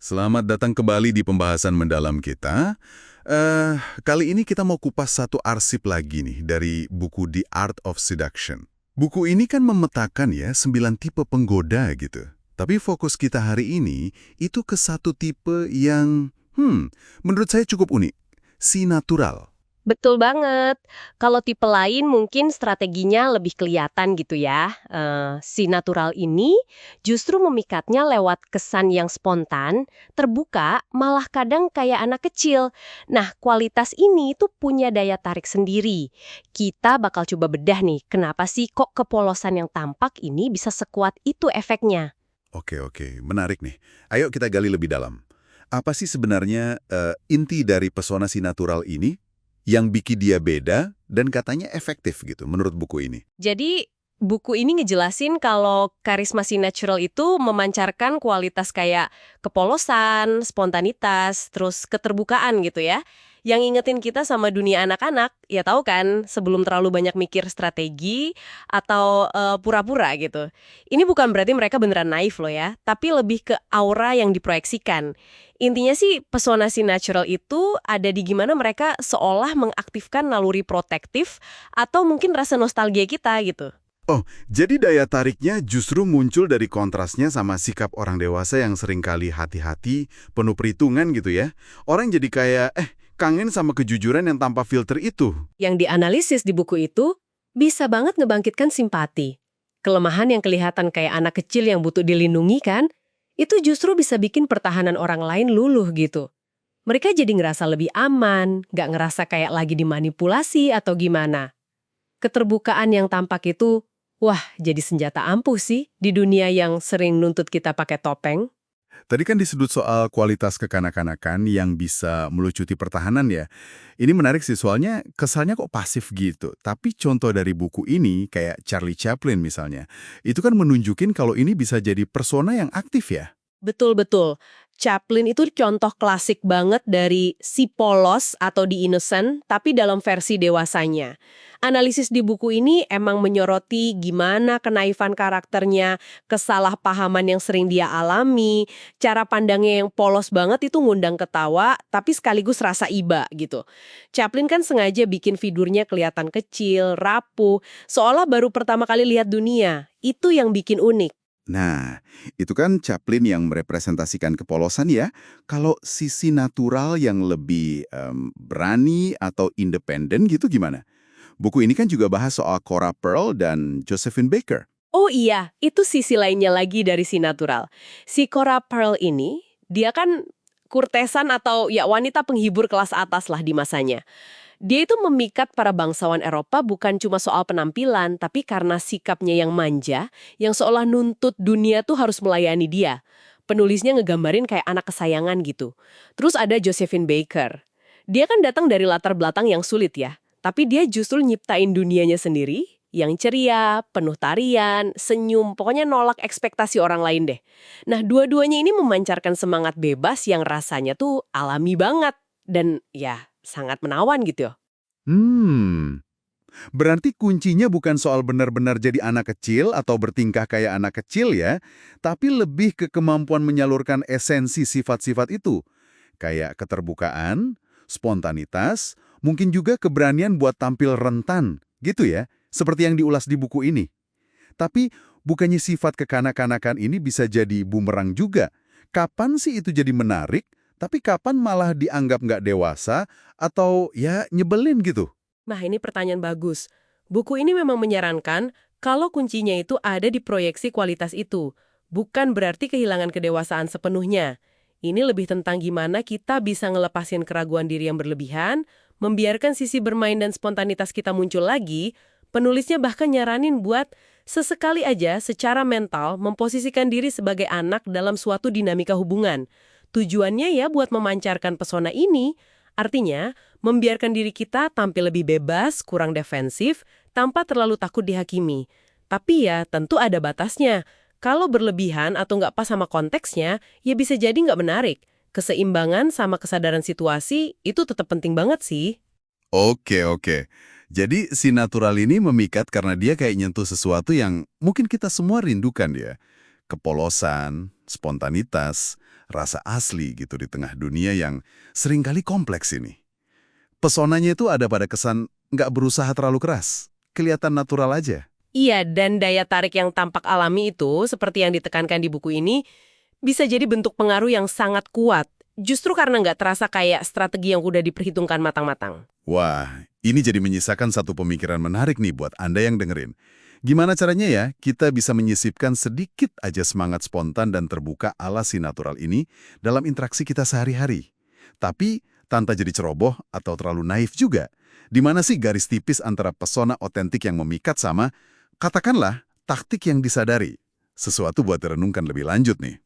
Selamat datang kembali di pembahasan mendalam kita. Kali ini kita mau kupas satu arsip lagi nih dari buku The Art of Seduction. Buku ini kan memetakan ya 9 tipe penggoda gitu. Tapi fokus kita hari ini itu ke satu tipe yang, menurut saya cukup unik. Si natural. Betul banget. Kalau tipe lain mungkin strateginya lebih kelihatan gitu ya. Si natural ini justru memikatnya lewat kesan yang spontan, terbuka, malah kadang kayak anak kecil. Nah, kualitas ini tuh punya daya tarik sendiri. Kita bakal coba bedah nih, kenapa sih kok kepolosan yang tampak ini bisa sekuat itu efeknya? Oke, menarik nih. Ayo kita gali lebih dalam. Apa sih sebenarnya inti dari pesona si natural ini yang bikin dia beda dan katanya efektif gitu menurut buku ini? Jadi, buku ini ngejelasin kalau karisma si natural itu memancarkan kualitas kayak kepolosan, spontanitas, terus keterbukaan gitu ya. Yang ingetin kita sama dunia anak-anak, ya tahu kan, sebelum terlalu banyak mikir strategi atau pura-pura gitu. Ini bukan berarti mereka beneran naif loh ya, tapi lebih ke aura yang diproyeksikan. Intinya sih pesona si natural itu ada di gimana mereka seolah mengaktifkan naluri protektif atau mungkin rasa nostalgia kita gitu. Oh, jadi daya tariknya justru muncul dari kontrasnya sama sikap orang dewasa yang seringkali hati-hati, penuh perhitungan gitu ya. Orang jadi kayak, kangen sama kejujuran yang tanpa filter itu. Yang dianalisis di buku itu bisa banget ngebangkitkan simpati. Kelemahan yang kelihatan kayak anak kecil yang butuh dilindungi kan, itu justru bisa bikin pertahanan orang lain luluh gitu. Mereka jadi ngerasa lebih aman, nggak ngerasa kayak lagi dimanipulasi atau gimana. Keterbukaan yang tampak itu, wah jadi senjata ampuh sih di dunia yang sering nuntut kita pakai topeng. Tadi kan disebut soal kualitas kekanak-kanakan yang bisa melucuti pertahanan ya. Ini menarik sih, soalnya kesannya kok pasif gitu. Tapi contoh dari buku ini, kayak Charlie Chaplin misalnya, itu kan menunjukin kalau ini bisa jadi persona yang aktif ya. Betul-betul. Chaplin itu contoh klasik banget dari si polos atau the innocent, tapi dalam versi dewasanya. Analisis di buku ini emang menyoroti gimana kenaifan karakternya, kesalahpahaman yang sering dia alami, cara pandangnya yang polos banget itu ngundang ketawa, tapi sekaligus rasa iba gitu. Chaplin kan sengaja bikin figurnya kelihatan kecil, rapuh, seolah baru pertama kali lihat dunia. Itu yang bikin unik. Nah, itu kan Chaplin yang merepresentasikan kepolosan ya. Kalau sisi natural yang lebih berani atau independen gitu gimana? Buku ini kan juga bahas soal Cora Pearl dan Josephine Baker. Oh iya, itu sisi lainnya lagi dari si natural. Si Cora Pearl ini, dia kan kurtesan atau ya wanita penghibur kelas atas lah di masanya. Dia itu memikat para bangsawan Eropa bukan cuma soal penampilan, tapi karena sikapnya yang manja, yang seolah nuntut dunia tuh harus melayani dia. Penulisnya ngegambarin kayak anak kesayangan gitu. Terus ada Josephine Baker. Dia kan datang dari latar belakang yang sulit ya, tapi dia justru nyiptain dunianya sendiri, yang ceria, penuh tarian, senyum, pokoknya nolak ekspektasi orang lain deh. Nah, dua-duanya ini memancarkan semangat bebas yang rasanya tuh alami banget. Dan ya, sangat menawan gitu. Hmm, berarti kuncinya bukan soal benar-benar jadi anak kecil atau bertingkah kayak anak kecil ya, tapi lebih ke kemampuan menyalurkan esensi sifat-sifat itu. Kayak keterbukaan, spontanitas, mungkin juga keberanian buat tampil rentan, gitu ya, seperti yang diulas di buku ini. Tapi bukannya sifat kekanak-kanakan ini bisa jadi bumerang juga? Kapan sih itu jadi menarik, tapi kapan malah dianggap nggak dewasa atau ya nyebelin gitu? Nah, ini pertanyaan bagus. Buku ini memang menyarankan kalau kuncinya itu ada di proyeksi kualitas itu. Bukan berarti kehilangan kedewasaan sepenuhnya. Ini lebih tentang gimana kita bisa ngelepasin keraguan diri yang berlebihan, membiarkan sisi bermain dan spontanitas kita muncul lagi. Penulisnya bahkan nyaranin buat sesekali aja secara mental memposisikan diri sebagai anak dalam suatu dinamika hubungan. Tujuannya ya buat memancarkan pesona ini, artinya membiarkan diri kita tampil lebih bebas, kurang defensif, tanpa terlalu takut dihakimi. Tapi ya tentu ada batasnya. Kalau berlebihan atau nggak pas sama konteksnya, ya bisa jadi nggak menarik. Keseimbangan sama kesadaran situasi itu tetap penting banget sih. Oke. Jadi si natural ini memikat karena dia kayak nyentuh sesuatu yang mungkin kita semua rindukan ya. Kepolosan, spontanitas, rasa asli gitu di tengah dunia yang seringkali kompleks ini. Pesonanya itu ada pada kesan nggak berusaha terlalu keras, kelihatan natural aja. Iya, dan daya tarik yang tampak alami itu, seperti yang ditekankan di buku ini, bisa jadi bentuk pengaruh yang sangat kuat. Justru karena nggak terasa kayak strategi yang udah diperhitungkan matang-matang. Wah, ini jadi menyisakan satu pemikiran menarik nih buat Anda yang dengerin. Gimana caranya ya kita bisa menyisipkan sedikit aja semangat spontan dan terbuka ala si natural ini dalam interaksi kita sehari-hari. Tapi tanpa jadi ceroboh atau terlalu naif juga. Di mana sih garis tipis antara pesona otentik yang memikat sama, katakanlah, taktik yang disadari? Sesuatu buat direnungkan lebih lanjut nih.